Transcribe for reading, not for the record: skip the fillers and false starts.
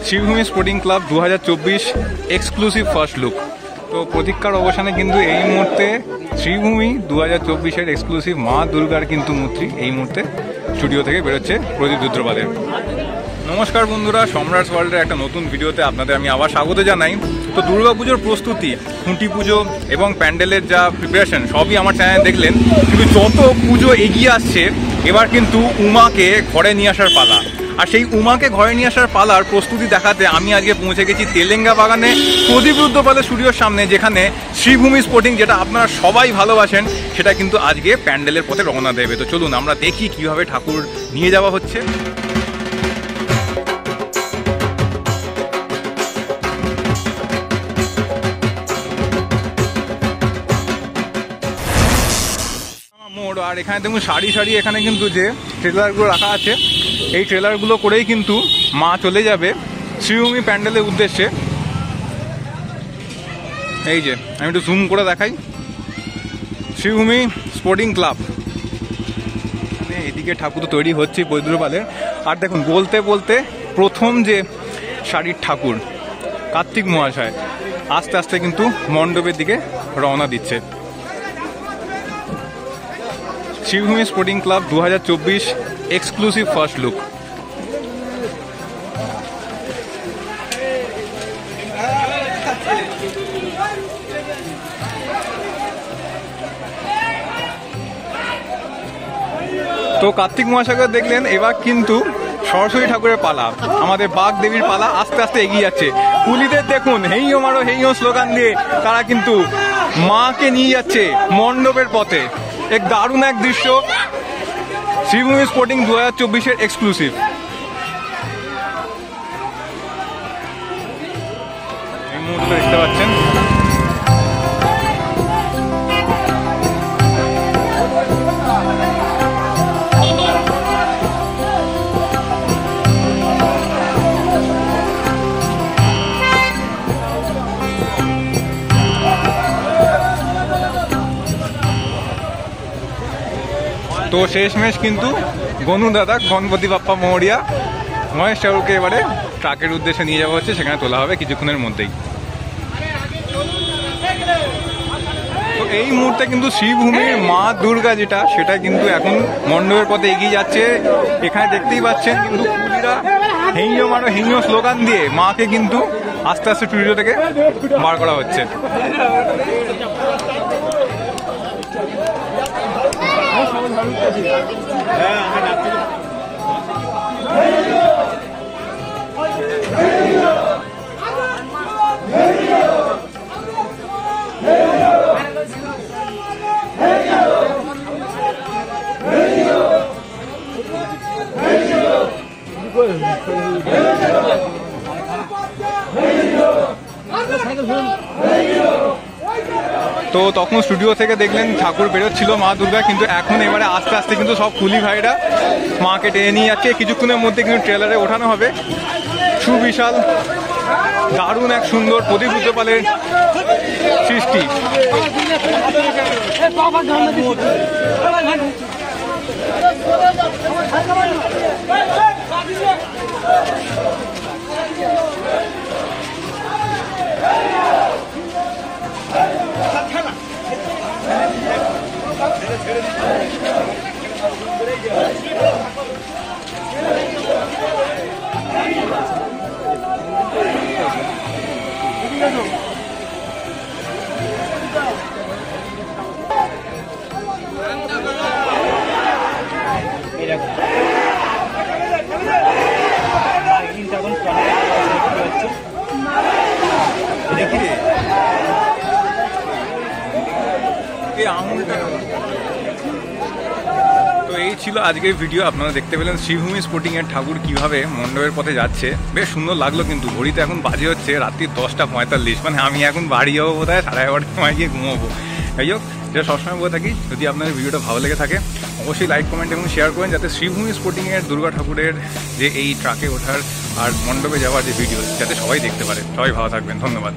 Sreebhumi Sporting Club 2024 exclusive first look. তো প্রতীক্ষার অবসানে কিন্তু এই মুহূর্তে শ্রীভূমি 2024-এর এক্সক্লুসিভ মা দুর্গার কিন্তু মূর্তি এই মুহূর্তে স্টুডিও থেকে বেরোচ্ছে প্রদীপ রুদ্রপালের। নমস্কার বন্ধুরা, সম্রাট ওয়ার্ল্ডের একটা নতুন ভিডিওতে আপনাদের আমি আবার স্বাগত জানাই। তো দুর্গাপুজোর প্রস্তুতি, খুঁটি পুজো এবং প্যান্ডেলের যা প্রিপারেশন সবই আমার চ্যানেলে দেখলেন। কিন্তু যত পুজো এগিয়ে আসছে এবার কিন্তু উমাকে ঘরে নিয়ে আসার পালা। আর সেই উমাকে ঘরে নিয়ে আসার পালার প্রস্তুতি দেখাতে আমি আজকে পৌঁছে গেছি তেলেঙ্গা বাগানে প্রদীপ রুদ্রপালের স্টুডিওর সামনে, যেখানে শ্রীভূমি স্পোর্টিং, যেটা আপনারা সবাই ভালোবাসেন, সেটা কিন্তু আজকে প্যান্ডেলের পথে রওনা দেবে। তো চলুন আমরা দেখি কিভাবে ঠাকুর নিয়ে যাওয়া হচ্ছে। আর এখানে দেখুন সারি সারি এখানে কিন্তু যে ট্রেলারগুলো রাখা আছে, এই ট্রেলারগুলো করেই কিন্তু মা চলে যাবে শ্রীভূমি প্যান্ডেলের উদ্দেশ্যে। এই যে আমি একটু জুম করে দেখাই, শ্রীভূমি স্পোর্টিং ক্লাব, মানে এদিকে ঠাকুর তো তৈরি হচ্ছে বৈদ্যপালের। আর দেখুন বলতে বলতে প্রথম যে শাড়ির ঠাকুর কার্তিক মহাশয় আস্তে আস্তে কিন্তু মণ্ডপের দিকে রওনা দিচ্ছে। Sreebhumi Sporting Club 2024 exclusive first look. তো কার্তিক মহাসাগর দেখলেন, এবার কিন্তু সরস্বতী ঠাকুরের পালা, আমাদের বাঘ দেবীর পালা আস্তে আস্তে এগিয়ে যাচ্ছে। কুলিদের দেখুন হেইও মারো হেইও স্লোগান দিয়ে তারা কিন্তু মাকে নিয়ে যাচ্ছে মণ্ডপের পথে। এক দারুণ এক দৃশ্য, শ্রীভূমি স্পোর্টিং 2024-এর এক্সক্লুসিভ। এই মুহূর্তে দেখতে পাচ্ছেন তো শেষমেশ কিন্তু গনু দাদা গণপতি বাপ্পা মহরিয়া মহেশ ঠাকুরকে এবারে ট্রাকের উদ্দেশ্যে নিয়ে যাওয়া হচ্ছে, সেখানে তোলা হবে কিছুক্ষণের মধ্যেই। তো এই মুহূর্তে কিন্তু শ্রীভূমির মা দুর্গা যেটা, সেটা কিন্তু এখন মণ্ডপের পথে এগিয়ে যাচ্ছে। এখানে দেখতেই পাচ্ছেন কিন্তু কুলিরা হেইও মারো হেইও স্লোগান দিয়ে মাকে কিন্তু আস্তে আস্তে স্টুডিও থেকে বার করা হচ্ছে। তো তখন স্টুডিও থেকে দেখলেন ঠাকুর বেরোচ্ছিল মা দুর্গা, কিন্তু এখন এবারে আস্তে আস্তে কিন্তু সব কুলি ভাইরা মাকে টেনে নিয়ে যাচ্ছে। কিছুক্ষণের মধ্যে কিন্তু ট্রেলারে ওঠানো হবে। সুবিশাল দারুণ এক সুন্দর প্রদীপ রুদ্রপালের সৃষ্টি। তো এই ছিল আজকের ভিডিও। আপনারা দেখতে পেলেন শ্রীভূমি স্পোর্টিং এর ঠাকুর কিভাবে মণ্ডপের পথে যাচ্ছে। বেশ সুন্দর লাগলো। কিন্তু ঘড়িতে এখন বাজে হচ্ছে রাত্রি 10:45, মানে আমি এখন বাড়ি যাবো বোধহয় 11:30 সময় গিয়ে ঘুমাবো। যাই হোক, যেটা সবসময় বলে থাকি, যদি আপনাদের ভিডিওটা ভালো লেগে থাকে অবশ্যই লাইক, কমেন্ট এবং শেয়ার করেন, যাতে শ্রীভূমি স্পোর্টিং এর দুর্গা ঠাকুরের যে এই ট্রাকে ওঠার আর মণ্ডপে যাওয়ার যে ভিডিও, যাতে সবাই দেখতে পারে। সবাই ভালো থাকবেন, ধন্যবাদ।